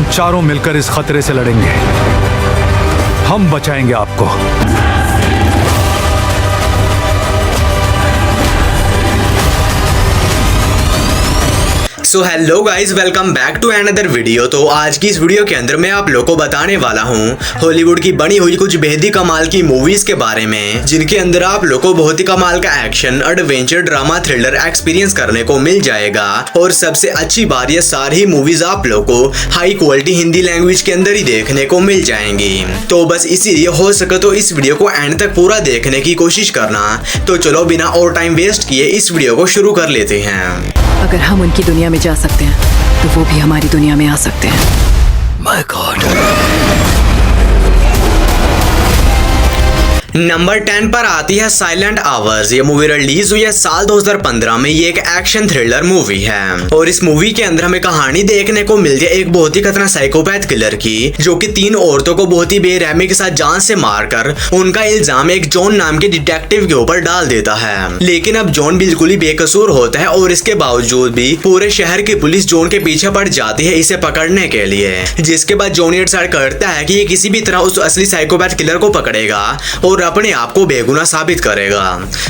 हम चारों मिलकर इस खतरे से लड़ेंगे। हम बचाएंगे आपको। So hello guys, welcome back to another video. तो आज की इस वीडियो के अंदर मैं आप लोगों को बताने वाला हूँ हॉलीवुड की बनी हुई कुछ बेहद ही कमाल की मूवीज के बारे में, जिनके अंदर आप लोगों को बहुत ही कमाल का action, adventure, drama, thriller experience करने को मिल जाएगा। और सबसे अच्छी बात, ये सारी मूवीज आप लोगों को हाई क्वालिटी हिंदी लैंग्वेज के अंदर ही देखने को मिल जाएंगी। तो बस इसीलिए हो सके तो इस वीडियो को एंड तक पूरा देखने की कोशिश करना। तो चलो बिना और टाइम वेस्ट किए इस वीडियो को शुरू कर लेते हैं। अगर हम उनकी दुनिया में जा सकते हैं तो वो भी हमारी दुनिया में आ सकते हैं। My God. नंबर 10 पर आती है साइलेंट आवर्स। ये मूवी रिलीज हुई है साल 2015 में। ये एक एक्शन थ्रिलर मूवी है और इस मूवी के अंदर हमें कहानी देखने को मिलती है एक बहुत ही खतरनाक साइकोपैथ किलर की, जो कि 3 औरतों को बहुत ही बेरहमी के साथ जान से मारकर उनका इल्जाम एक जॉन नाम के डिटेक्टिव के ऊपर डाल देता है। लेकिन अब जॉन बिल्कुल ही बेकसूर होता है और इसके बावजूद भी पूरे शहर की पुलिस जॉन के पीछे पड़ जाती है इसे पकड़ने के लिए। जिसके बाद जॉन ये डिसाइड करता है कि ये किसी भी तरह उस असली साइकोपैथ किलर को पकड़ेगा और अपने आप को बेगुनाह साबित करेगा।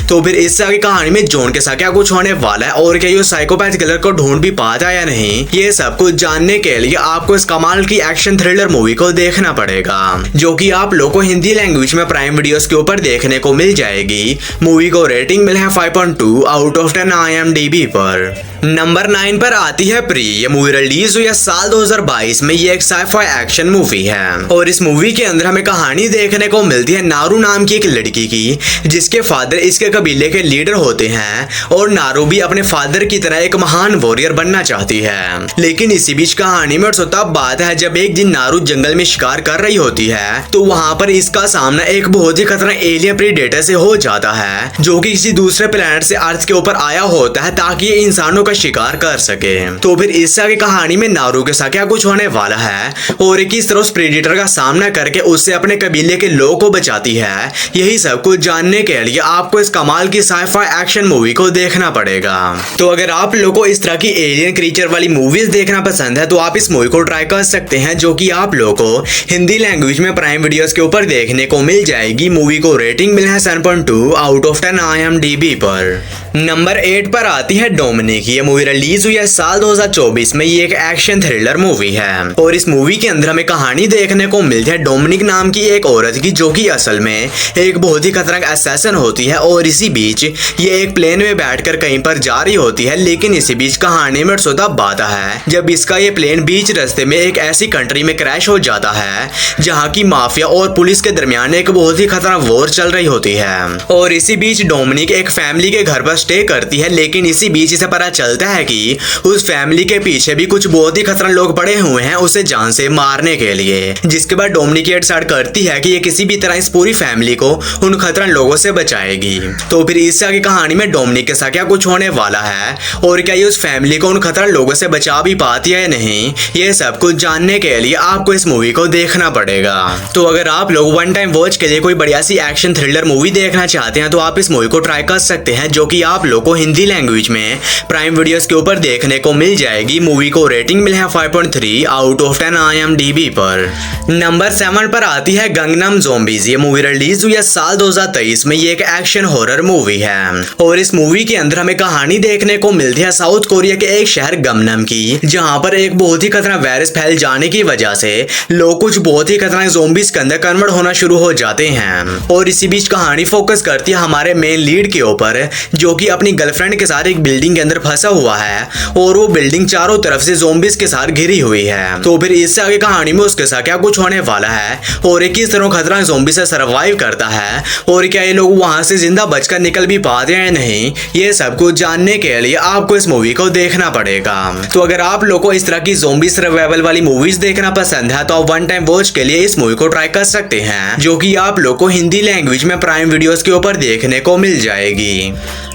तो फिर इस आगे कहानी में जॉन के साथ क्या कुछ होने वाला है और क्या ये साइकोपैथ किलर को ढूंढ भी पाता या नहीं, ये सब कुछ जानने के लिए आपको इस कमाल की एक्शन थ्रिलर मूवी को देखना पड़ेगा, जो कि आप लोगों को हिंदी लैंग्वेज में प्राइम वीडियोस के ऊपर देखने को मिल जाएगी। मूवी को रेटिंग मिला है 5.2 आउट ऑफ 10 IMDb पर। नंबर 9 पर आती है प्री। ये मूवी रिलीज हुई है साल 2022 में। ये एक साइफाई एक्शन मूवी है और इस मूवी के अंदर हमें कहानी देखने को मिलती है नारू नाम की एक लड़की की, जिसके फादर इसके कबीले के लीडर होते हैं और नारू भी अपने फादर की तरह एक महान वॉरियर बनना चाहती है। लेकिन इसी बीच कहानी में तब बात है जब एक दिन नारू जंगल में शिकार कर रही होती है तो वहां पर इसका सामना एक बहुत ही खतरनाक एलियन प्रेडेटर से हो जाता है, जो कि किसी दूसरे प्लेनेट से अर्थ के ऊपर आया होता है ताकि ये इंसानों शिकार कर सके। तो फिर इस आगे कहानी में नारू के साथ क्या कुछ होने वाला है और किस तरह उस प्रेडेटर का सामना करके उससे अपने कबीले के लोगों को बचाती है, यही सब कुछ जानने के लिए आपको इस कमाल की साइफाई एक्शन मूवी को देखना पड़ेगा। तो अगर आप लोगों को इस तरह की एलियन क्रीचर वाली मूवीज देखना पसंद है तो आप इस मूवी को ट्राई कर सकते हैं, जो कि आप लोगों को हिंदी लैंग्वेज में प्राइम वीडियोस के ऊपर देखने को मिल जाएगी। मूवी को रेटिंग मिला है 7.2 आउट ऑफ 10 IMDb पर। नंबर 8 पर आती है डोमिनिक। ये मूवी रिलीज हुई है साल 2024 में। ये एक एक्शन थ्रिलर मूवी है और इस मूवी के अंदर हमें कहानी देखने को मिलती है डोमिनिक नाम की एक औरत की, जो कि असल में एक बहुत ही खतरनाक असैसिन होती है। और इसी बीच ये एक प्लेन में बैठकर कहीं पर जा रही होती है। लेकिन इसी बीच कहानी में तब आता है जब इसका ये प्लेन बीच रास्ते में एक ऐसी कंट्री में क्रैश हो जाता है जहाँ की माफिया और पुलिस के दरमियान एक बहुत ही खतरनाक वॉर चल रही होती है। और इसी बीच डोमिनिक एक फैमिली के घर पर स्टे करती है। लेकिन इसी बीच इसे पता चलता है कि उस फैमिली के पीछे भी कुछ बहुत ही खतरनाक लोग पड़े हुए हैं उसे जान से मारने के लिए। जिसके बाद डोमिनिक ये डिसाइड करती है कि ये किसी भी तरह इस पूरी फैमिली को उन खतरनाक लोगों से बचाएगी। तो फिर इससे आगे कहानी में डोमिनिक के साथ क्या कुछ होने वाला है और क्या ये उस फैमिली को उन खतरनाक लोगों से बचा भी पाती है या नहीं, ये सब कुछ जानने के लिए आपको इस मूवी को देखना पड़ेगा। तो अगर आप लोग वन टाइम वॉच के लिए कोई बढ़िया सी एक्शन थ्रिलर मूवी देखना चाहते हैं तो आप इस मूवी को ट्राई कर सकते हैं, जो कि आप लोग को हिंदी लैंग्वेज में प्राइम वीडियोस के ऊपर देखने को मिल जाएगी। मूवी को रेटिंग मिला है 5.3 आउट ऑफ 10 IMDb पर। नंबर 7 पर आती है गंगनम ज़ॉम्बीज़। ये मूवी रिलीज हुई है साल 2023 में। ये एक एक्शन हॉरर मूवी है और इस मूवी के अंदर हमें कहानी देखने को मिलती है साउथ कोरिया के एक शहर गमनम की, जहां पर एक बहुत ही खतरनाक वायरस फैल जाने की वजह से लोग कुछ बहुत ही खतरनाक ज़ॉम्बीज के अंदर कन्वर्ट होना शुरू हो जाते हैं। और इसी बीच कहानी फोकस करती है हमारे मेन लीड के ऊपर, जो कि अपनी गर्लफ्रेंड के साथ एक बिल्डिंग के अंदर फंसा हुआ है और वो बिल्डिंग चारों तरफ से ज़ॉम्बीज के साथ घिरी हुई है। तो फिर इससे आगे कहानी में उसके साथ क्या कुछ होने वाला है और किस तरह खतरनाक ज़ॉम्बी से सर्वाइव करता है और क्या ये लोग वहां से जिंदा बचकर निकल भी पाते हैं या नहीं, ये सब कुछ जानने के लिए आपको इस मूवी को देखना पड़ेगा। तो अगर आप लोगों को इस तरह की ज़ॉम्बी सर्वाइवल वाली मूवीज देखना पसंद है तो आप वन टाइम वॉच के लिए इस मूवी को ट्राई कर सकते हैं, जो कि आप लोग को हिंदी लैंग्वेज में प्राइम वीडियोस के ऊपर देखने को मिल जाएगी।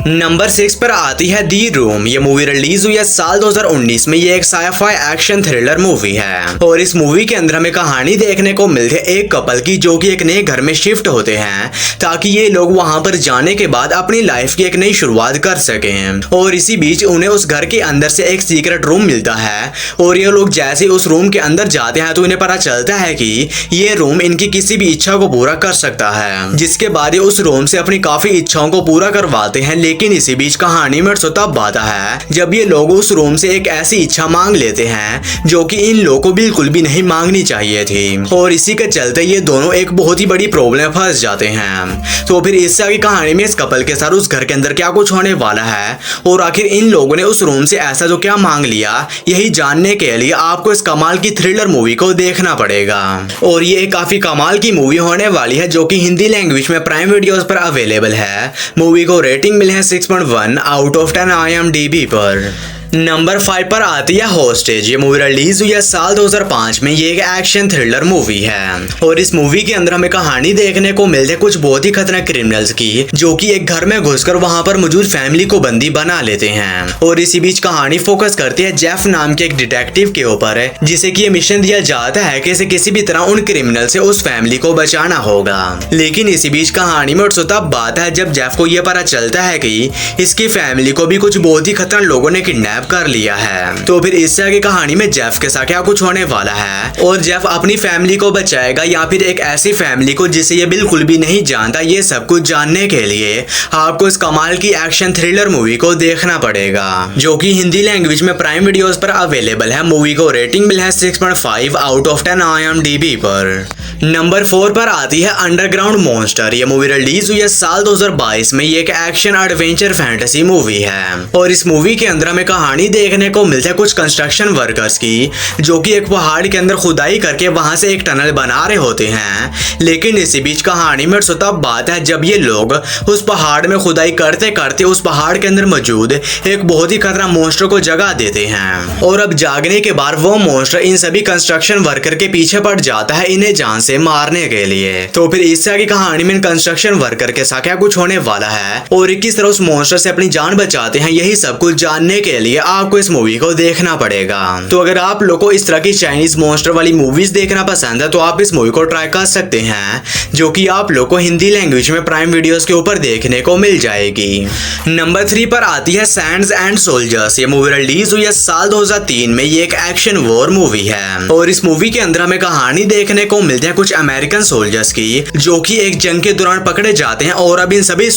नंबर 6 पर आती है दी रूम। ये ये मूवी रिलीज हुई है साल 2019 में। ये एक साइफाई एक्शन थ्रिलर मूवी है और इस मूवी के अंदर हमें कहानी देखने को मिलती है एक कपल की, जो कि एक नए घर में शिफ्ट होते हैं ताकि ये लोग वहां पर जाने के बाद अपनी लाइफ की एक नई शुरुआत कर सकें। और इसी बीच उन्हें उस घर के अंदर से एक सीक्रेट रूम मिलता है और ये लोग जैसे उस रूम के अंदर जाते हैं तो इन्हें पता चलता है कि ये रूम इनकी किसी भी इच्छा को पूरा कर सकता है, जिसके बाद ये उस रूम से अपनी काफी इच्छाओं को पूरा करवाते हैं। लेकिन इसी बीच कहानी में तब आता है जब ये लोग उस रूम से एक ऐसी इच्छा मांग लेते हैं जो कि इन लोगों को बिल्कुल भी नहीं मांगनी चाहिए थी और इसी के चलते ये दोनों एक बहुत ही बड़ी प्रॉब्लम फंस जाते हैं। तो फिर इससे आगे कहानी में इस कपल के साथ उस घर के अंदर क्या कुछ होने वाला है और आखिर इन लोगों ने उस रूम से ऐसा जो क्या मांग लिया, यही जानने के लिए आपको इस कमाल की थ्रिलर मूवी को देखना पड़ेगा। और ये काफी कमाल की मूवी होने वाली है जो कि हिंदी लैंग्वेज में प्राइम वीडियोस पर अवेलेबल है। मूवी को रेटिंग मिले है 6.1 आउट ऑफ 10 IMDb पर। नंबर 5 पर आती है हॉस्टेज। ये मूवी रिलीज हुई है साल 2005 में। ये एक एक्शन थ्रिलर मूवी है और इस मूवी के अंदर हमें कहानी देखने को मिलती है कुछ बहुत ही खतरनाक क्रिमिनल्स की, जो कि एक घर में घुसकर वहां पर मौजूद फैमिली को बंदी बना लेते हैं। और इसी बीच कहानी फोकस करती है जेफ नाम के एक डिटेक्टिव के ऊपर, जिसे कि ये मिशन दिया जाता है कि इसे किसी भी तरह उन क्रिमिनल से उस फैमिली को बचाना होगा। लेकिन इसी बीच कहानी में तब बात है जब जेफ को यह पता चलता है कि इसकी फैमिली को भी कुछ बहुत ही खतरनाक लोगों ने किडनैप कर लिया है। तो फिर इससे आगे कहानी में जेफ के साथ क्या कुछ होने वाला है और जेफ अपनी फैमिली को बचाएगा या फिर एक ऐसी फैमिली को जिसे ये बिल्कुल भी नहीं जानता, ये सब कुछ जानने के लिए आपको इस कमाल की एक्शन थ्रिलर मूवी को देखना पड़ेगा, जो कि हिंदी लैंग्वेज में प्राइम वीडियोस पर अवेलेबल है। मूवी को रेटिंग मिला है 6.5 आउट ऑफ 10 IMDb पर। नंबर 4 पर आती है अंडरग्राउंड मॉन्स्टर। ये मूवी रिलीज हुई है साल 2022 में। ये एक एक्शन एडवेंचर फैंटेसी मूवी है और इस मूवी के अंदर हमें कहानी देखने को मिलता है कुछ कंस्ट्रक्शन वर्कर्स की, जो कि एक पहाड़ के अंदर खुदाई करके वहां से एक टनल बना रहे होते हैं। लेकिन इसी बीच कहानी में तब बात है जब ये लोग उस पहाड़ में खुदाई करते करते उस पहाड़ के अंदर मौजूद एक बहुत ही खतरनाक मॉन्स्टर को जगा देते हैं और अब जागने के बाद वो मॉन्स्टर इन सभी कंस्ट्रक्शन वर्कर के पीछे पड़ जाता है इन्हें जान से मारने के लिए। तो फिर इस तरह की कहानी में कंस्ट्रक्शन वर्कर के साथ क्या कुछ होने वाला है और किस तरह उस मॉन्स्टर से अपनी जान बचाते हैं, यही सब कुछ जानने के लिए आपको इस मूवी को देखना पड़ेगा। तो अगर आप लोगों को इस तरह की चाइनीज मॉन्स्टर वाली मूवीज देखना पसंद है तो आप इस मूवी को ट्राई कर सकते हैं, जो कि आप लोगों को हिंदी लैंग्वेज में प्राइम वीडियोस के ऊपर देखने को मिल जाएगी। नंबर 3 पर आती है सैंड्स एंड सोल्जर्स। ये मूवी रिलीज हुई है साल 2003 में। ये एक एक्शन वॉर मूवी है और इस मूवी के अंदर हमें कहानी देखने को मिलती है कुछ अमेरिकन सोल्जर्स की, जो कि एक जंग के दौरान पकड़े जाते हैं और अब इन सभी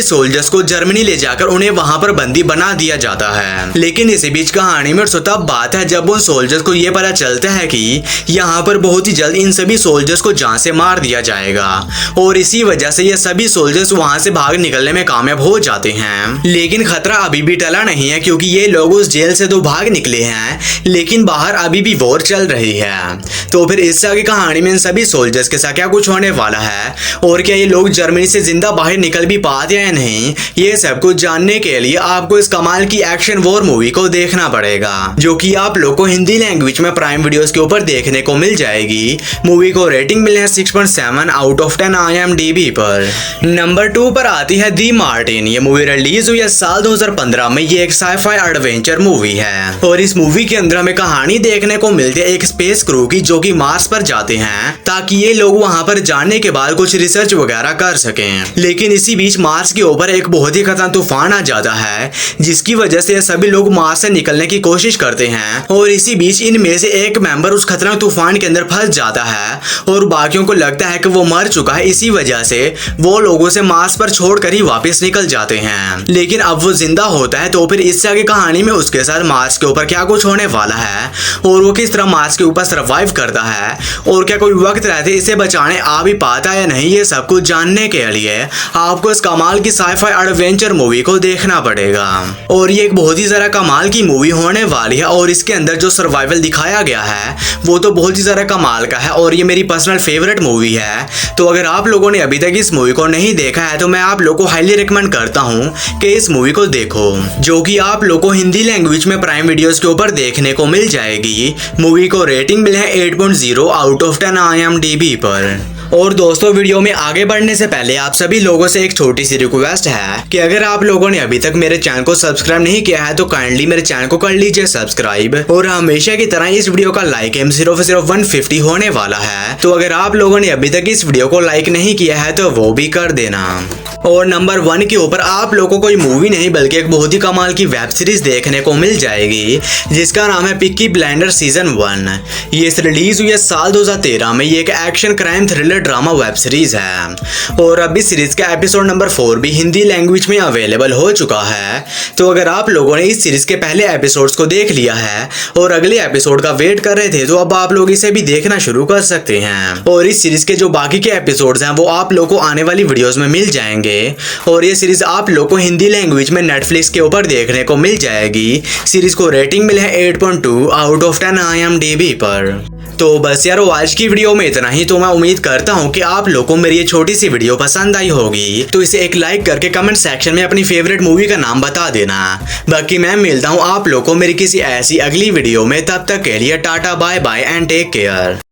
सोल्जर्स को जर्मनी ले जाकर उन्हें वहां पर बंदी बना दिया जाता है। लेकिन इसी बीच कहानी में तब बात है जब उन सोल्जर्स को यह पता चलता है कि यहाँ पर बहुत ही जल्द इन सभी सोल्जर्स को जान से मार दिया जाएगा और इसी वजह से ये सभी सोल्जर्स वहां से भाग निकलने में कामयाब हो जाते हैं। लेकिन खतरा अभी भी टला नहीं है, क्योंकि ये लोग उस जेल से तो भाग निकले हैं लेकिन बाहर अभी भी वॉर चल रही है। तो फिर इससे आगे कहानी में इन सभी सोल्जर्स के साथ क्या कुछ होने वाला है और क्या ये लोग जर्मनी से जिंदा बाहर निकल भी पाते हैं या नहीं, ये सब कुछ जानने के लिए आपको इस कमाल की एक्शन वॉर मूवी को देखना पड़ेगा, जो कि आप लोग को हिंदी लैंग्वेज में प्राइम वीडियोस के ऊपर देखने को मिल जाएगी। मूवी को रेटिंग मिले है 6.7 आउट ऑफ 10 IMDb पर। नंबर 2 पर आती है दी मार्टिन। ये मूवी रिलीज हुई है साल 2015 में। ये एक साइफाई एडवेंचर मूवी है और इस मूवी के अंदर हमें कहानी देखने को मिलती है एक स्पेस क्रू की, जो कि मार्स पर जाते हैं ताकि ये लोग वहां पर जाने के बाद कुछ रिसर्च वगैरह कर सकें। लेकिन इसी बीच मार्स के ऊपर एक बहुत ही खतरनाक तूफान आ जाता है, जिसकी वजह से सभी लोग मार्स से निकलने की कोशिश करते हैं और इसी बीच इनमें से एक मेंबर उस खतरनाक तूफान के अंदर फंस जाता है और बाकियों को लगता है कि वो मर चुका है। इसी वजह से वो लोगों से मार्स पर छोड़कर ही वापस निकल जाते हैं, लेकिन अब वो जिंदा होता है। तो फिर इससे आगे कहानी में उसके साथ मार्स के ऊपर क्या कुछ होने वाला है और वो किस तरह मार्स के ऊपर सर्वाइव करता है और क्या कोई वक्त रहते इसे बचाने आ भी पाता है या नहीं, ये सब कुछ जानने के लिए आपको इस कमाल की साइफाई एडवेंचर मूवी को देखना पड़ेगा। और ये एक बहुत ही ज्यादा कमाल की मूवी होने वाली है और इसके अंदर जो सर्वाइवल दिखाया गया है वो तो बहुत ही ज्यादा कमाल का है और ये मेरी पर्सनल फेवरेट मूवी है। तो अगर आप लोगों ने अभी तक इस मूवी को नहीं देखा है तो मैं आप लोगों को हाईली रिकमेंड करता हूँ कि इस मूवी को देखो, जो कि आप लोगों को हिंदी लैंग्वेज में प्राइम वीडियोस के ऊपर देखने को मिल जाएगी। मूवी को रेटिंग मिले है 8.0 आउट ऑफ 10 IMDb पर। और दोस्तों वीडियो में आगे बढ़ने से पहले आप सभी लोगों से एक छोटी सी रिक्वेस्ट है कि अगर आप लोगों ने अभी तक मेरे चैनल को सब्सक्राइब नहीं किया है तो काइंडली मेरे चैनल को कर लीजिए सब्सक्राइब। और हमेशा की तरह इस वीडियो का लाइक एम सिर्फ 150 होने वाला है, तो अगर आप लोगों ने अभी तक इस वीडियो को लाइक नहीं किया है तो वो भी कर देना। और नंबर 1 के ऊपर आप लोगों को कोई मूवी नहीं बल्कि एक बहुत ही कमाल की वेब सीरीज देखने को मिल जाएगी जिसका नाम है पिकी ब्लाइंडर्स सीजन 1। ये रिलीज हुई है साल 2013 में। ये एक action crime thriller drama web series है और अब इस सीरीज का एपिसोड नंबर 4 भी हिंदी लैंग्वेज में अवेलेबल हो चुका है। तो अगर आप लोगों ने इस सीरीज के पहले एपिसोड्स को देख लिया है और अगले एपिसोड का वेट कर रहे थे तो अब आप लोग इसे भी देखना शुरू कर सकते हैं। और इस सीरीज के जो बाकी के एपिसोड्स हैं वो आप लोग को आने वाली वीडियोस में मिल जाएंगे। और ये सीरीज आप लोग को हिंदी लैंग्वेज में नेटफ्लिक्स के ऊपर देखने को मिल जाएगी। सीरीज को रेटिंग मिला है 8.2 आउट ऑफ 10 IMDb पर। तो बस यारो आज की वीडियो में इतना ही। तो मैं उम्मीद करता हूँ कि आप लोगों को मेरी ये छोटी सी वीडियो पसंद आई होगी। तो इसे एक लाइक करके कमेंट सेक्शन में अपनी फेवरेट मूवी का नाम बता देना। बाकी मैं मिलता हूँ आप लोगों को मेरी किसी ऐसी अगली वीडियो में। तब तक के लिए tata bye bye and take care.